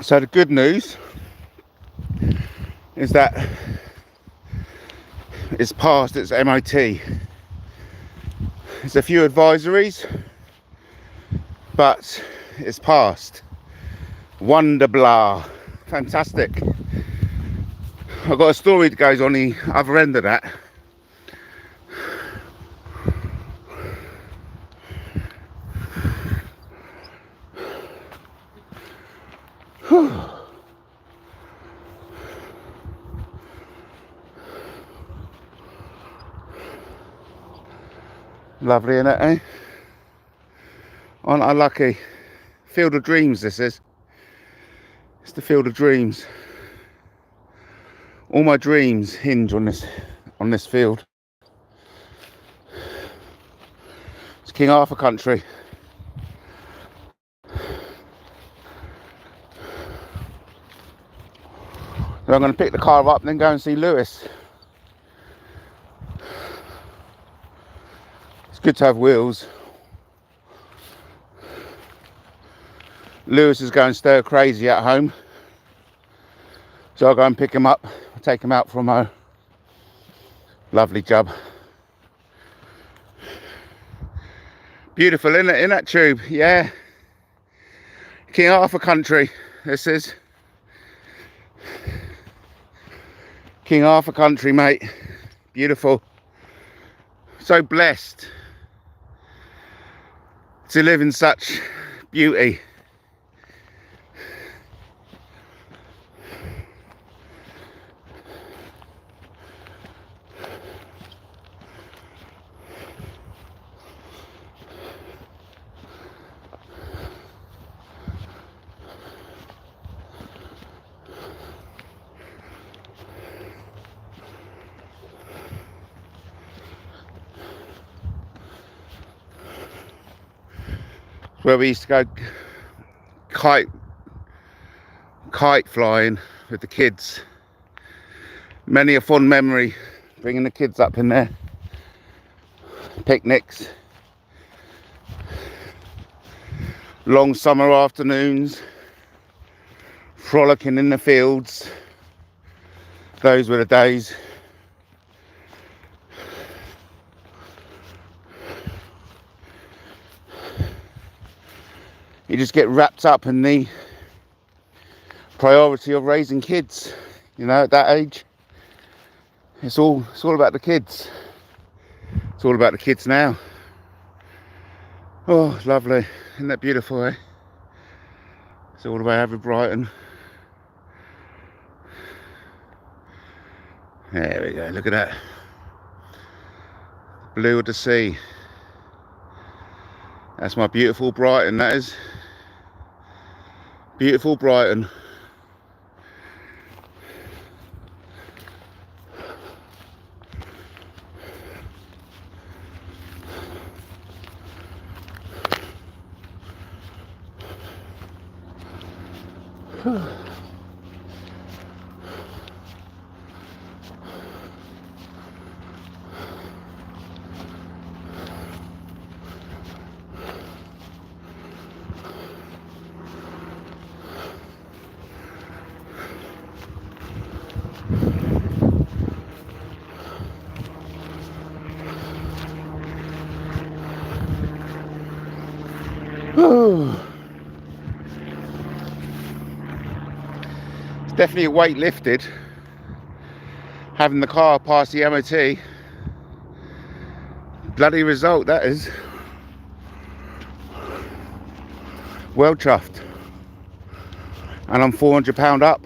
So the good news is that it's passed its MOT. There's a few advisories, but it's passed. Wonder blah. Fantastic. I've got a story that goes on the other end of that. Lovely, isn't it, eh? Aren't I lucky? Field of dreams, this is. It's the field of dreams. All my dreams hinge on this field. It's King Arthur country. So I'm going to pick the car up and then go and see Lewis. It's good to have wheels. Lewis is going stir crazy at home. So I'll go and pick him up, take him out from a lovely job. Beautiful, isn't it, in that tube? Yeah. King Arthur country, this is. King Arthur country, mate. Beautiful. So blessed to live in such beauty. Where we used to go kite flying with the kids. Many a fond memory bringing the kids up in there. Picnics, long summer afternoons, frolicking in the fields. Those were the days. You just get wrapped up in the priority of raising kids, you know, at that age. It's all about the kids. It's all about the kids now. Oh, lovely. Isn't that beautiful, eh? It's all the way over Brighton. There we go, look at that. Blue of the sea. That's my beautiful Brighton, that is. Beautiful Brighton. It's definitely a weight lifted having the car pass the MOT. Bloody result that is. Well chuffed. And I'm £400 up.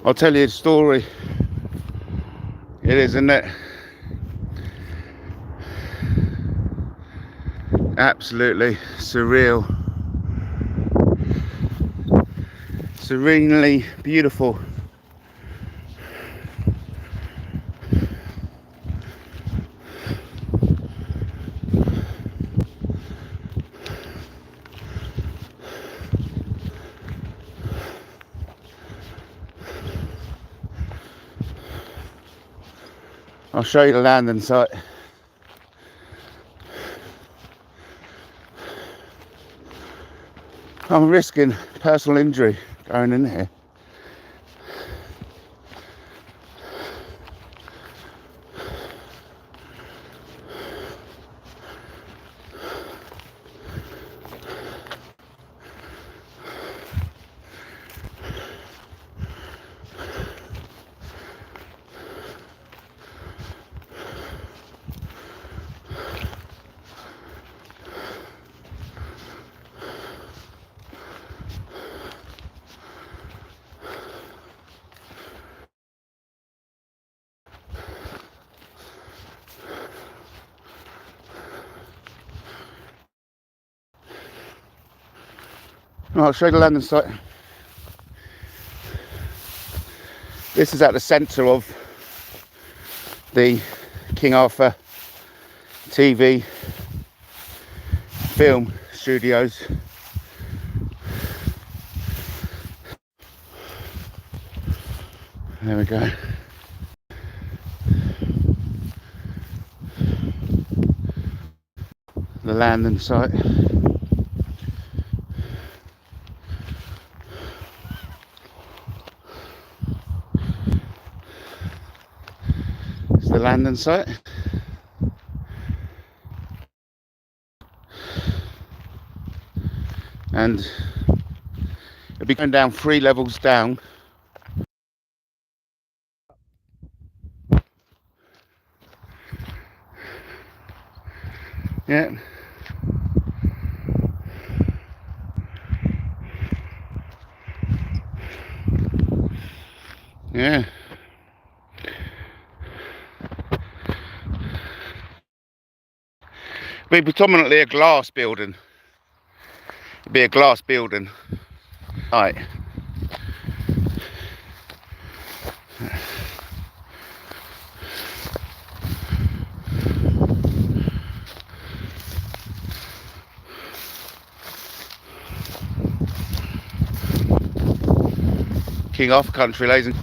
I'll tell you a story. It is, isn't it? Absolutely surreal. Serenely beautiful. I'll show you the landing site. I'm risking personal injury going in here. Right, I'll show you the landing site. This is at the centre of the King Arthur TV film studios. There we go. The landing site. It's the landing site. And it'll be going down 3 levels down. Yeah. Yeah. It'll be predominantly a glass building. It'll be a glass building. Right. King Arthur country, ladies and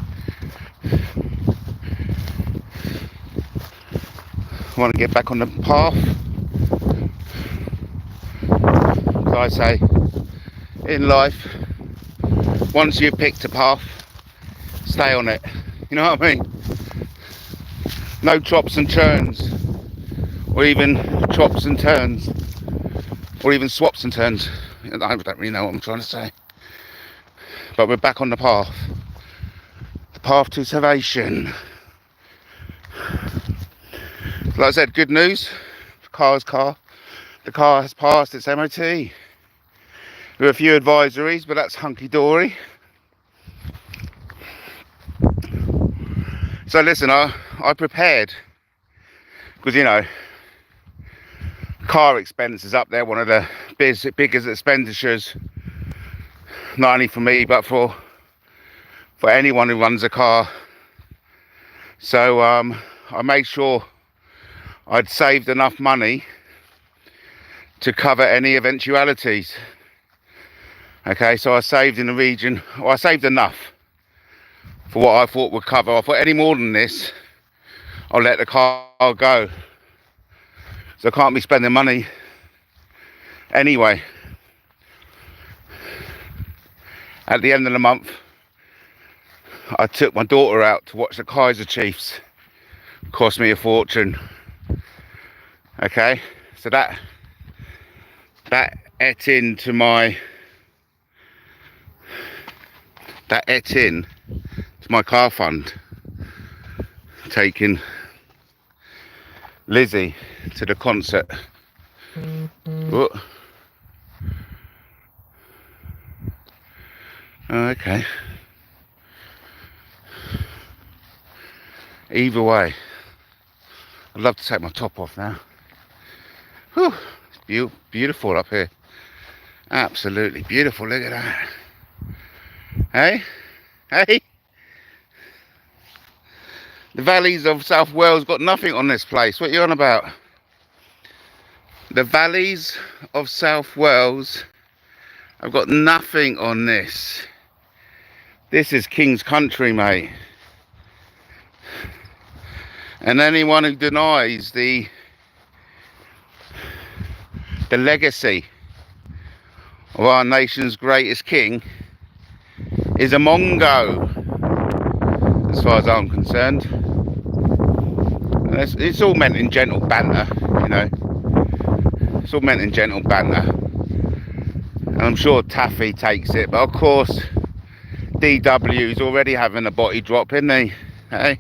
I want to get back on the path. As I say, in life, once you've picked a path, stay on it. You know what I mean? No chops and churns, or even chops and turns, or even swaps and turns. I don't really know what I'm trying to say. But we're back on the path to salvation. Like I said, good news. Car's car. The car has passed its MOT. There were a few advisories, but that's hunky-dory. So listen, I prepared, because, you know, car expense is up there, one of the biggest expenditures, not only for me, but for anyone who runs a car. So I made sure I'd saved enough money to cover any eventualities. Okay, so I saved in the region, well, I saved enough for what I thought would cover. I thought any more than this, I'll let the car go. So I can't be spending money anyway. At the end of the month, I took my daughter out to watch the Kaiser Chiefs. Cost me a fortune. Okay, so that ate into my car fund, taking Lizzie to the concert. Oh, okay. Either way, I'd love to take my top off now. Whew, it's beautiful up here. Absolutely beautiful. Look at that. Hey, hey. The valleys of South Wales got nothing on this place. What are you on about? The valleys of South Wales have got nothing on this. This is King's country, mate. And anyone who denies the legacy of our nation's greatest king is a Mongo, as far as I'm concerned. And it's all meant in gentle banter, you know. It's all meant in gentle banter. And I'm sure Taffy takes it, but of course DW's already having a body drop, isn't he? Hey?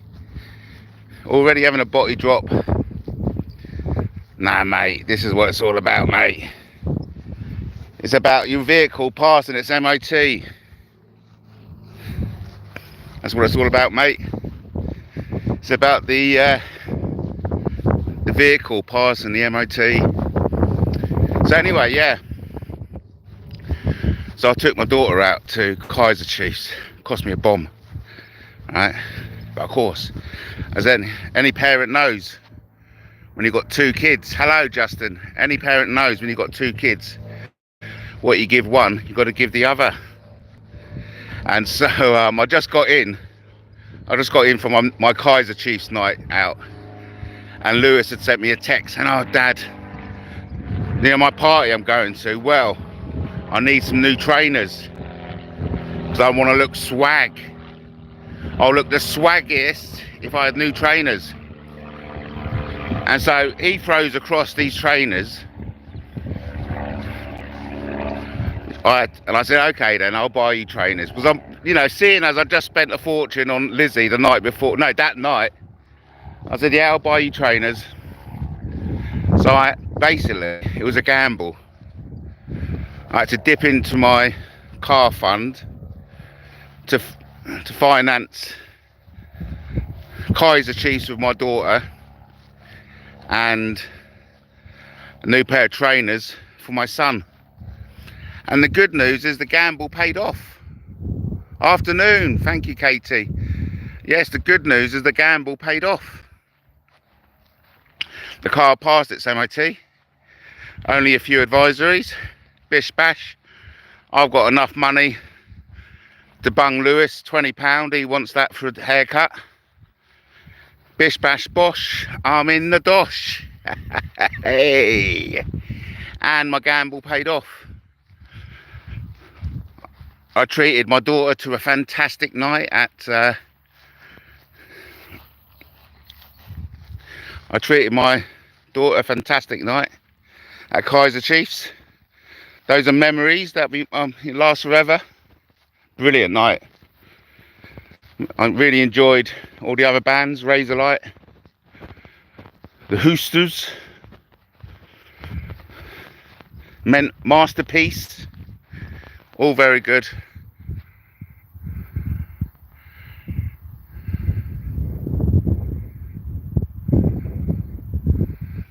Already having a body drop. Nah, mate, this is what it's all about, mate. It's about your vehicle passing its MOT. That's what it's all about, mate. It's about the vehicle passing the MOT. So anyway, yeah. So I took my daughter out to Kaiser Chiefs. Cost me a bomb, right? But of course, as any parent knows, when you've got 2 kids, hello Justin, any parent knows when you've got 2 kids, what you give one, you've got to give the other. And so I just got in from my Kaiser Chiefs night out, and Lewis had sent me a text saying, oh Dad, you know, my party I'm going to, well, I need some new trainers because I want to look swag. I'll look the swaggiest if I had new trainers. And so he throws across these trainers. And I said, okay then, I'll buy you trainers. Because I'm, you know, seeing as I just spent a fortune on Lizzie the night before, no, that night, I said, yeah, I'll buy you trainers. So basically, it was a gamble. I had to dip into my car fund to finance Kaiser Chiefs with my daughter and a new pair of trainers for my son. And the good news is the gamble paid off. Afternoon, thank you Katie. Yes, the good news is the gamble paid off. The car passed its MOT. Only a few advisories. Bish bash. I've got enough money to bung Lewis £20. He wants that for a haircut. Bish bash bosh. I'm in the dosh. Hey. And my gamble paid off. I treated my daughter to a fantastic night at Kaiser Chiefs. Those are memories that last forever. Brilliant night. I really enjoyed all the other bands, Razorlight, the Hoosters, Masterpiece, all very good.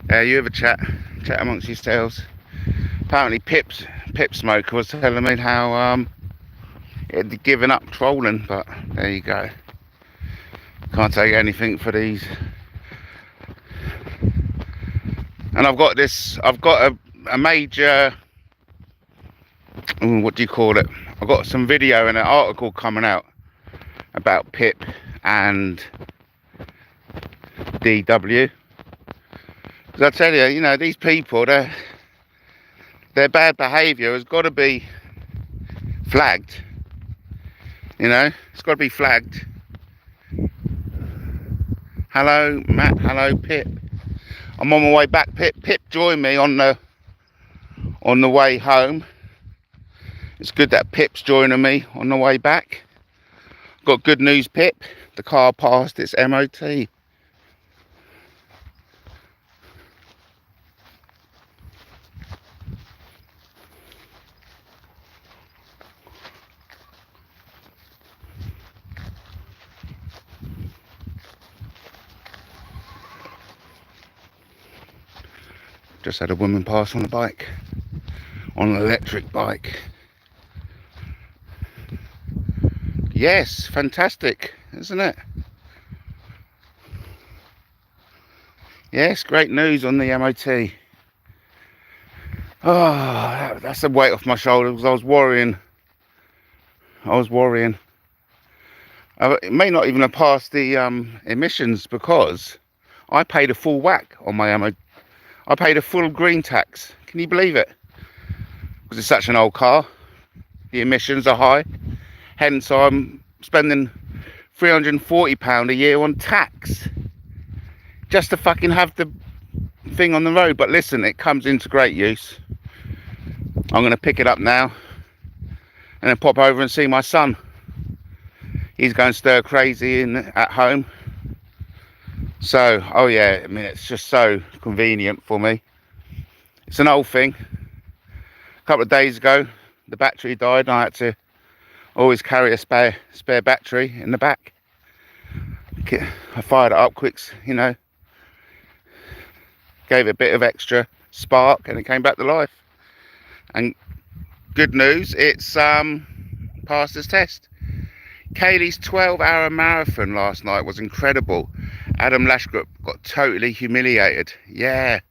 You have a chat amongst yourselves. Apparently Pip Smoker was telling me how he had given up trolling, but there you go. Can't take anything for these. And I've got a major, what do you call it? I've got some video and an article coming out about Pip and DW. Because I tell you, you know, these people, their bad behaviour has got to be flagged. You know, it's got to be flagged. Hello, Matt. Hello, Pip. I'm on my way back. Pip joined me on the way home. It's good that Pip's joining me on the way back. Got good news, Pip. The car passed its MOT. Just had a woman pass on a bike, on an electric bike. Yes, fantastic, isn't it? Yes, great news on the MOT. Oh, that's a weight off my shoulders. I was worrying. It may not even have passed the emissions because I paid a full whack on my MOT. I paid a full green tax. Can you believe it? because it's such an old car. The emissions are high, hence I'm spending £340 a year on tax just to fucking have the thing on the road. But listen, it comes into great use. I'm going to pick it up now and then pop over and see my son. He's going stir crazy at home. So, oh yeah, I mean, it's just so convenient for me. It's an old thing. A couple of days ago, the battery died and I had to always carry a spare battery in the back. I fired it up quick, you know, gave it a bit of extra spark and it came back to life. And good news, it's passed its test. Kaylee's 12-hour marathon last night was incredible. Adam Lashbrook got totally humiliated. Yeah,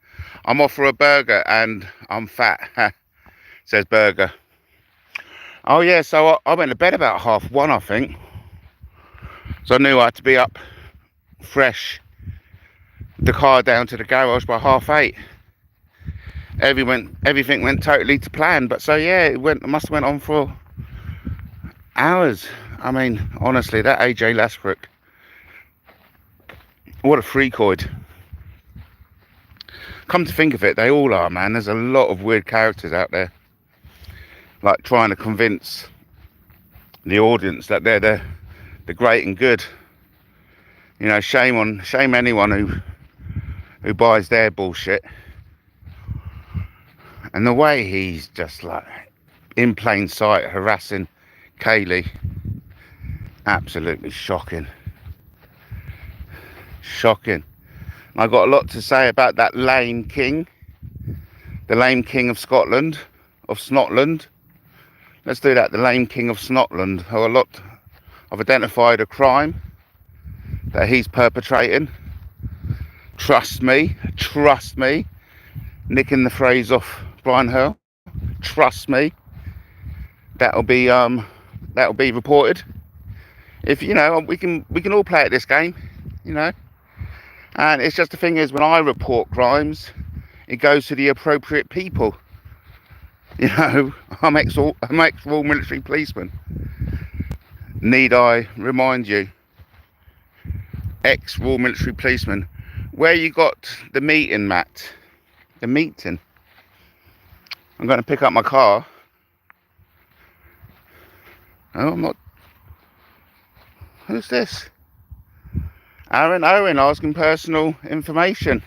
I'm off for a burger and I'm fat, says Burger. Oh yeah, so I went to bed about 1:30, I think. So I knew I had to be up fresh, the car down to the garage by 8:30. Everything went totally to plan. But so yeah, it must have went on for hours. I mean, honestly, that AJ Lashbrook, what a freakoid. Come to think of it, they all are, man. There's a lot of weird characters out there, like trying to convince the audience that they're the great and good. You know, shame anyone who buys their bullshit. And the way he's just like in plain sight harassing Kaylee, absolutely shocking. Shocking. I got a lot to say about that lame king, the lame king of Scotland, of Snotland. Let's do that. The lame king of Snotland. I've identified a crime that he's perpetrating. Trust me, nicking the phrase off Brian Hurl. Trust me, that'll be reported. If you know, we can all play at this game, you know. And it's just the thing is, when I report crimes, it goes to the appropriate people. You know, I'm ex-Royal Military policeman. Need I remind you? Ex-Royal Military policeman. Where you got the meeting, Matt? The meeting. I'm going to pick up my car. Oh, I'm not. Who's this? Aaron Owen asking personal information.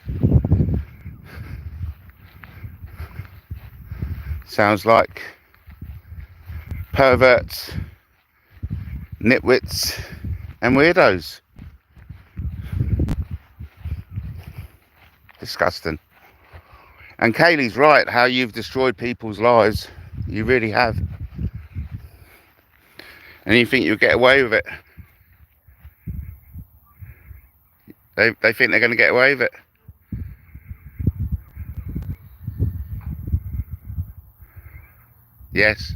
Sounds like perverts, nitwits and weirdos. Disgusting. And Kaylee's right, how you've destroyed people's lives. You really have. And you think you'll get away with it. They think they're going to get away with it. Yes,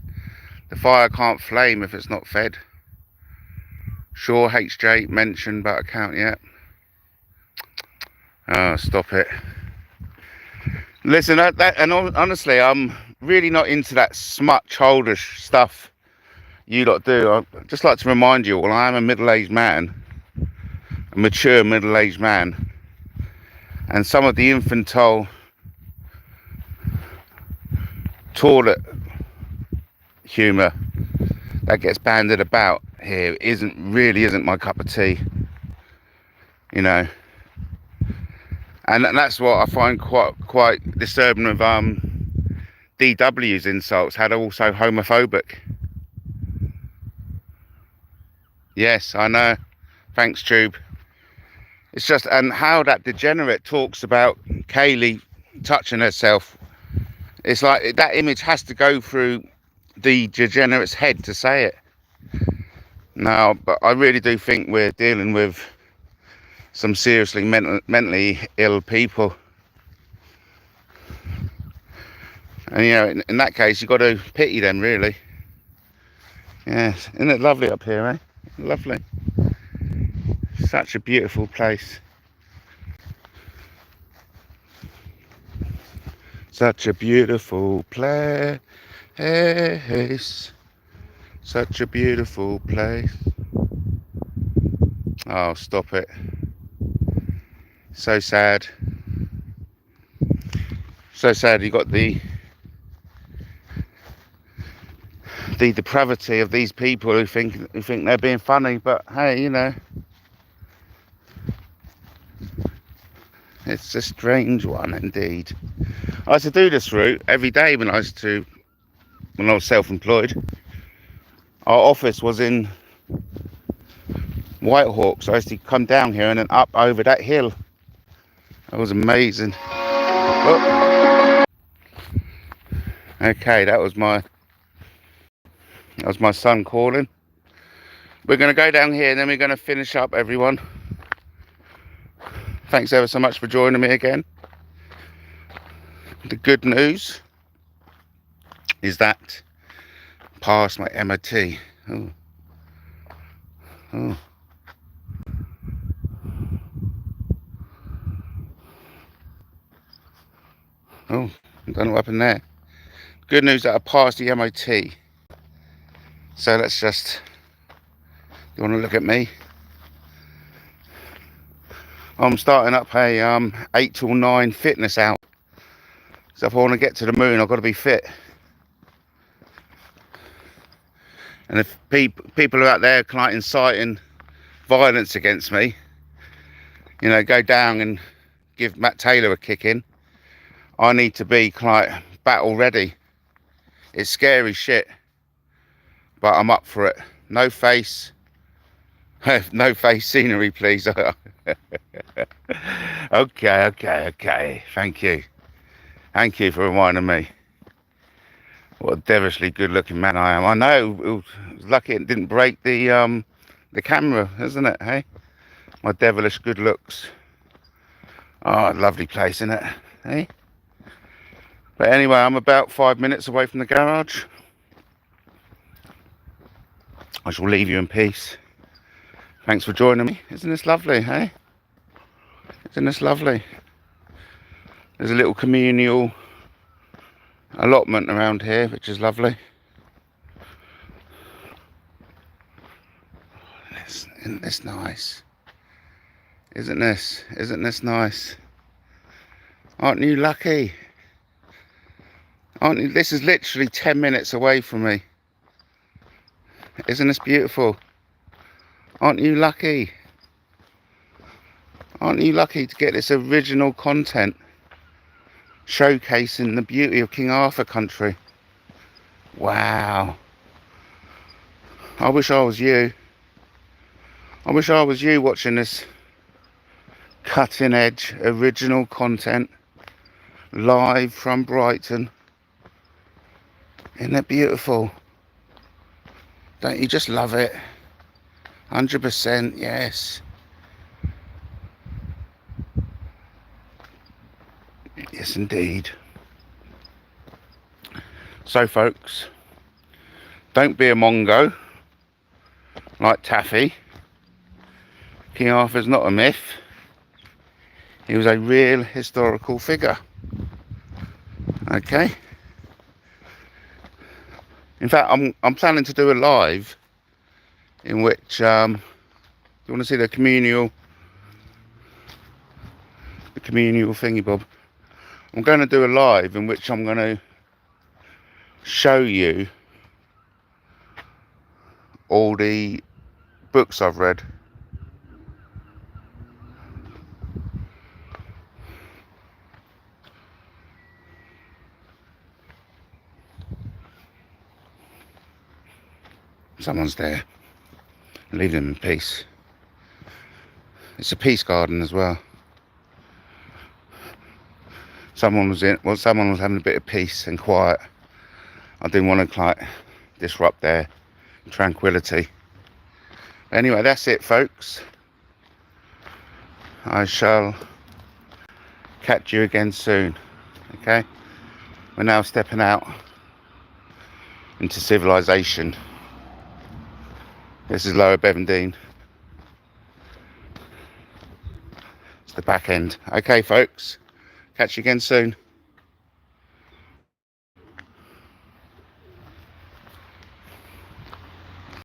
the fire can't flame if it's not fed. Sure, HJ mentioned but account yet. Oh, stop it. Listen, and honestly, I'm really not into that smut childish stuff you lot do. I'd just like to remind you all, I am a middle-aged man. A mature middle-aged man, and some of the infantile toilet humour that gets banded about here isn't my cup of tea, you know. And that's what I find quite disturbing of DW's insults, how they're also homophobic. Yes, I know, thanks Tube. It's just, and how that degenerate talks about Kaylee touching herself. It's like that image has to go through the degenerate's head to say it. No, but I really do think we're dealing with some seriously mentally ill people. And you know, in that case, you've got to pity them, really. Yes, isn't it lovely up here, eh? Lovely. Such a beautiful place. Such a beautiful place. It's such a beautiful place. Oh, stop it. So sad. So sad you got the depravity of these people who think they're being funny, but hey, you know, it's a strange one indeed. I used to do this route every day when I was self-employed. Our office was in Whitehawk, so I used to come down here and then up over that hill. That was amazing. Oh. Okay, that was my son calling. We're going to go down here and then we're going to finish up, everyone. Thanks ever so much for joining me again. The good news is that I passed my MOT. Oh. Oh. Oh, I don't know what happened there. Good news that I passed the MOT. So let's just, you want to look at me? I'm starting up a 8 till 9 fitness out. So if I want to get to the moon, I've got to be fit. And if people are out there kind of inciting violence against me, you know, go down and give Matt Taylor a kick in, I need to be like battle ready. It's scary shit, but I'm up for it. No face scenery, please. Okay. Thank you for reminding me what a devilishly good looking man I am. I know, it was lucky it didn't break the camera, isn't it? Hey, my devilish good looks. Oh, lovely place, isn't it? Hey. But anyway, I'm about 5 minutes away from the garage. I shall leave you in peace. Thanks for joining me. Isn't this lovely, hey? Isn't this lovely? There's a little communal allotment around here, which is lovely. Isn't this nice? Isn't this nice? Aren't you lucky? Aren't you? This is literally 10 minutes away from me. Isn't this beautiful? Aren't you lucky? Aren't you lucky to get this original content showcasing the beauty of King Arthur country? Wow. I wish I was you. I wish I was you watching this cutting edge original content live from Brighton. Isn't it beautiful? Don't you just love it? 100%, yes. Yes, indeed. So, folks, don't be a Mongo like Taffy. King Arthur's not a myth. He was a real historical figure. Okay. In fact, I'm planning to do a live in which you want to see the communal thingy bob. I'm going to do a live in which I'm going to show you all the books I've read. Someone's there. Leave them in peace. It's a peace garden as well. Someone was having a bit of peace and quiet. I didn't want to like disrupt their tranquility. Anyway, that's it, folks. I shall catch you again soon. Okay? We're now stepping out into civilization. This is Lower Bevendine. It's the back end. Okay, folks. Catch you again soon.